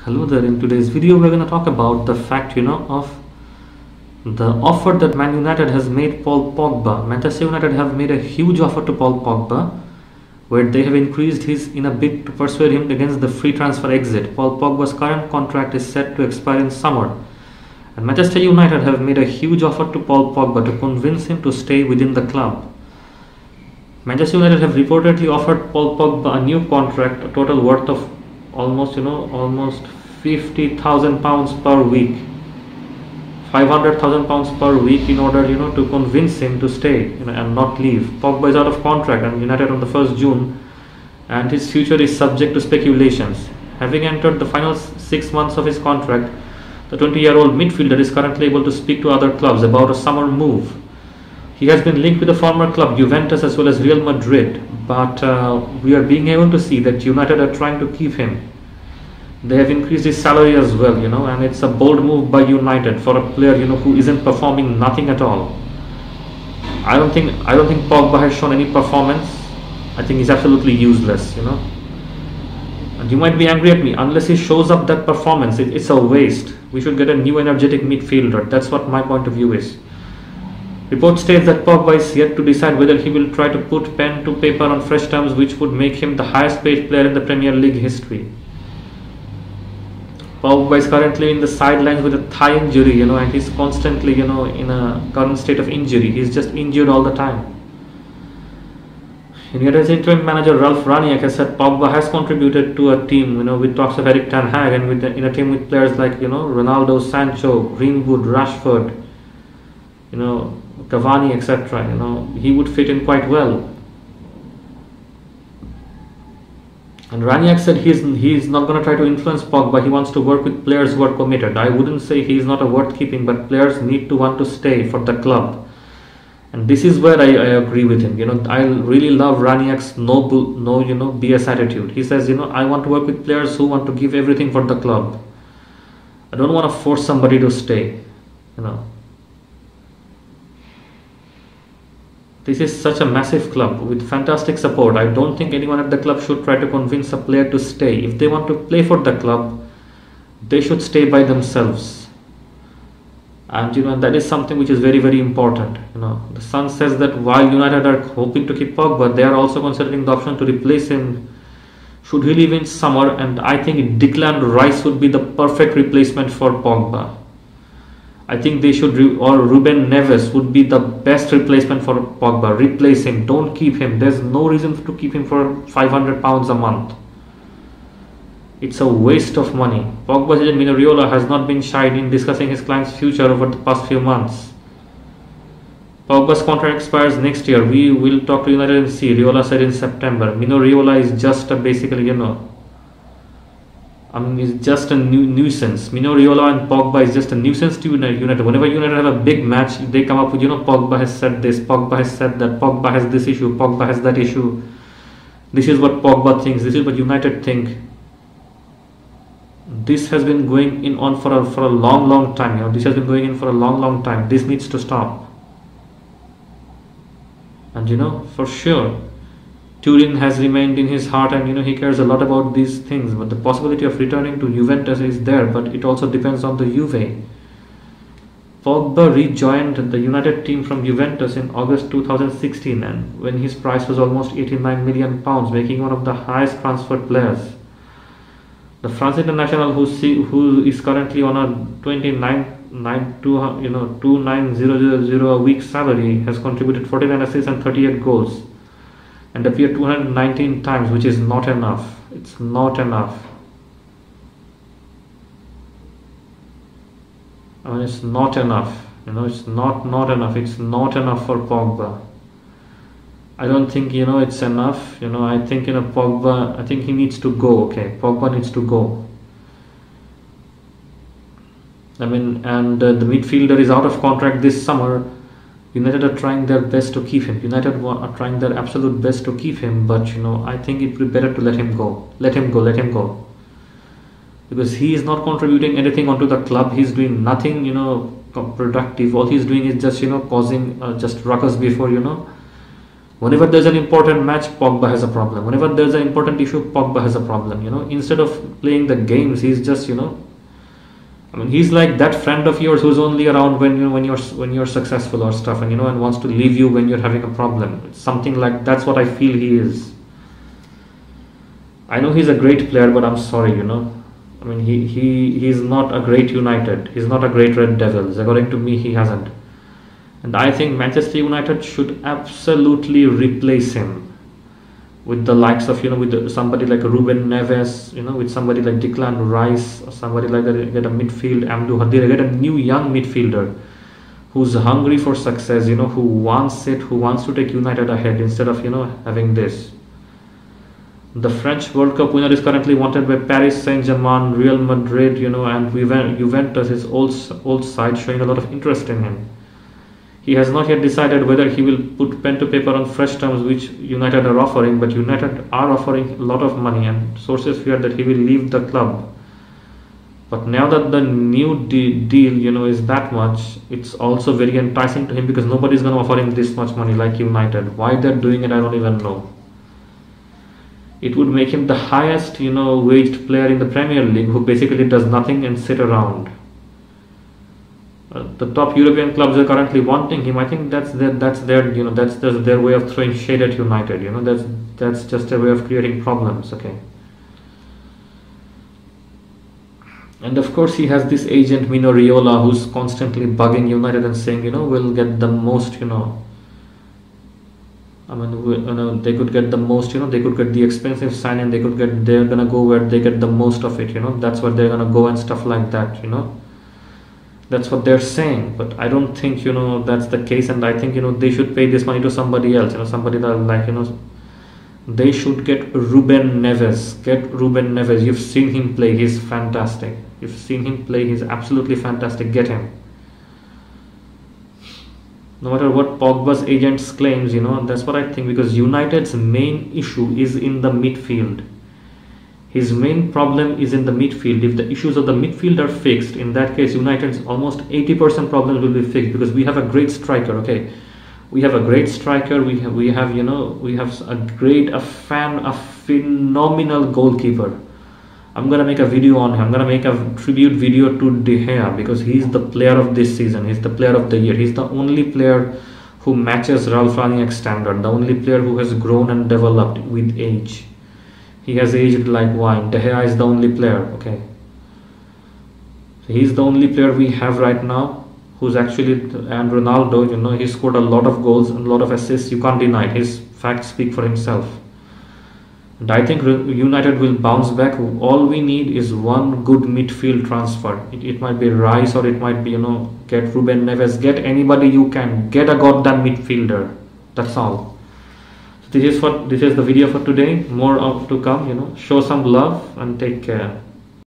Hello there. In today's video, we're going to talk about the fact, of the offer that Man United has made Paul Pogba. Manchester United have made a huge offer to Paul Pogba, where they have increased his in a bid to persuade him against the free transfer exit. Paul Pogba's current contract is set to expire in summer, and Manchester United have made a huge offer to Paul Pogba to convince him to stay within the club. Manchester United have reportedly offered Paul Pogba a new contract, a total worth of almost £50,000 per week, £500,000 per week, in order to convince him to stay and not leave. Pogba is out of contract and United on the 1st June, and his future is subject to speculations. Having entered the final 6 months of his contract, the 20-year-old midfielder is currently able to speak to other clubs about a summer move. He has been linked with the former club Juventus as well as Real Madrid, but we are being able to see that United are trying to keep him. They have increased his salary as well, and it's a bold move by United for a player, who isn't performing nothing at all. I don't think Pogba has shown any performance. I think he's absolutely useless, And you might be angry at me. Unless he shows up that performance, it's a waste. We should get a new energetic midfielder. That's what my point of view is. Report states that Pogba is yet to decide whether he will try to put pen to paper on fresh terms, which would make him the highest paid player in the Premier League history. Pogba is currently in the sidelines with a thigh injury, and he's constantly, in a current state of injury. He's just injured all the time. United's interim manager Ralf Rangnick has said Pogba has contributed to a team, with talks of Erik ten Hag, and in a team with players like, Ronaldo, Sancho, Greenwood, Rashford, Cavani, etc. He would fit in quite well. And Rangnick said he's not going to try to influence Pogba. He wants to work with players who are committed. I wouldn't say he's not a worth keeping, but players need to want to stay for the club. And this is where I agree with him. I really love Rangnick's no BS attitude. He says, I want to work with players who want to give everything for the club. I don't want to force somebody to stay. This is such a massive club with fantastic support. I don't think anyone at the club should try to convince a player to stay. If they want to play for the club, they should stay by themselves. And that is something which is very, very important. The Sun says that while United are hoping to keep Pogba, they are also considering the option to replace him should he leave in summer. And I think Declan Rice would be the perfect replacement for Pogba. I think they should, or Ruben Neves would be the best replacement for Pogba. Replace him, don't keep him. There's no reason to keep him for £500 a month. It's a waste of money. Pogba's agent Mino Raiola has not been shy in discussing his client's future over the past few months. Pogba's contract expires next year. We will talk to United and see, Raiola said in September. Mino Raiola is just basically, it's just a nuisance. Mino Raiola and Pogba is just a nuisance to United. Whenever United have a big match, they come up with, Pogba has said this, Pogba has said that, Pogba has this issue, Pogba has that issue. This is what Pogba thinks, this is what United think. This has been going on for a long time. This has been going in for a long time. This needs to stop. And for sure, Turin has remained in his heart, and he cares a lot about these things, but the possibility of returning to Juventus is there, but it also depends on the Juve. Pogba rejoined the United team from Juventus in August 2016, and when his price was almost £89 million, making one of the highest transferred players. The France international, who is currently on a 29,000 a week salary, has contributed 49 assists and 38 goals. And appeared 219 times, which is not enough. It's not enough. It's not enough. It's not enough. It's not enough for Pogba. I don't think it's enough. I think Pogba. I think he needs to go. Okay, Pogba needs to go. And the midfielder is out of contract this summer. United are trying their best to keep him. United are trying their absolute best to keep him, but I think it would be better to let him go. Let him go. Because he is not contributing anything onto the club. He's doing nothing, productive. All he's doing is just, causing just ruckus before, Whenever there's an important match, Pogba has a problem. Whenever there's an important issue, Pogba has a problem. Instead of playing the games, he's just I mean, he's like that friend of yours who's only around when you're successful or stuff, and wants to leave you when you're having a problem. It's something like that's what I feel he is. I know he's a great player, but I'm sorry, I mean, he's not a great United. He's not a great Red Devils. According to me, he hasn't. And I think Manchester United should absolutely replace him with the likes of, with somebody like Ruben Neves, with somebody like Declan Rice, or somebody like that. Get a midfield, Amdou Hadir, get a new young midfielder who's hungry for success, who wants it, who wants to take United ahead instead of, having this. The French World Cup winner is currently wanted by Paris Saint-Germain, Real Madrid, and Juventus, his old side, showing a lot of interest in him. He has not yet decided whether he will put pen to paper on fresh terms which United are offering, but United are offering a lot of money, and sources fear that he will leave the club. But now that the new deal, is that much, it's also very enticing to him because nobody's going to offer him this much money like United. Why they're doing it, I don't even know. It would make him the highest, waged player in the Premier League who basically does nothing and sit around. The top European clubs are currently wanting him. I think that's their way of throwing shade at United. That's just a way of creating problems. Okay. And of course, he has this agent Mino Raiola who's constantly bugging United and saying, we'll get the most, I mean, they could get the most, they could get the expensive signing, they're gonna go where they get the most of it, that's where they're gonna go and stuff like that, That's what they're saying, but I don't think, that's the case, and I think, they should pay this money to somebody else, somebody that like, they should get Ruben Neves. Get Ruben Neves. You've seen him play, he's fantastic. You've seen him play, he's absolutely fantastic. Get him. No matter what Pogba's agents claims, that's what I think, because United's main issue is in the midfield. His main problem is in the midfield. If the issues of the midfield are fixed, in that case, United's almost 80% problems will be fixed, because we have a great striker. Okay, we have a great striker. We have a phenomenal goalkeeper. I'm gonna make a video on him. I'm gonna make a tribute video to De Gea because he's the player of this season. He's the player of the year. He's the only player who matches Ralf Rangnick's standard. The only player who has grown and developed with age. He has aged like wine. De Gea is the only player. Okay, so he's the only player we have right now who's actually, and Ronaldo. He scored a lot of goals and a lot of assists. You can't deny it. His facts speak for himself. And I think United will bounce back. All we need is one good midfield transfer. It might be Rice, or it might be, get Ruben Neves. Get anybody you can. Get a goddamn midfielder. That's all. So this is the video for today. More to come. Show some love and take care.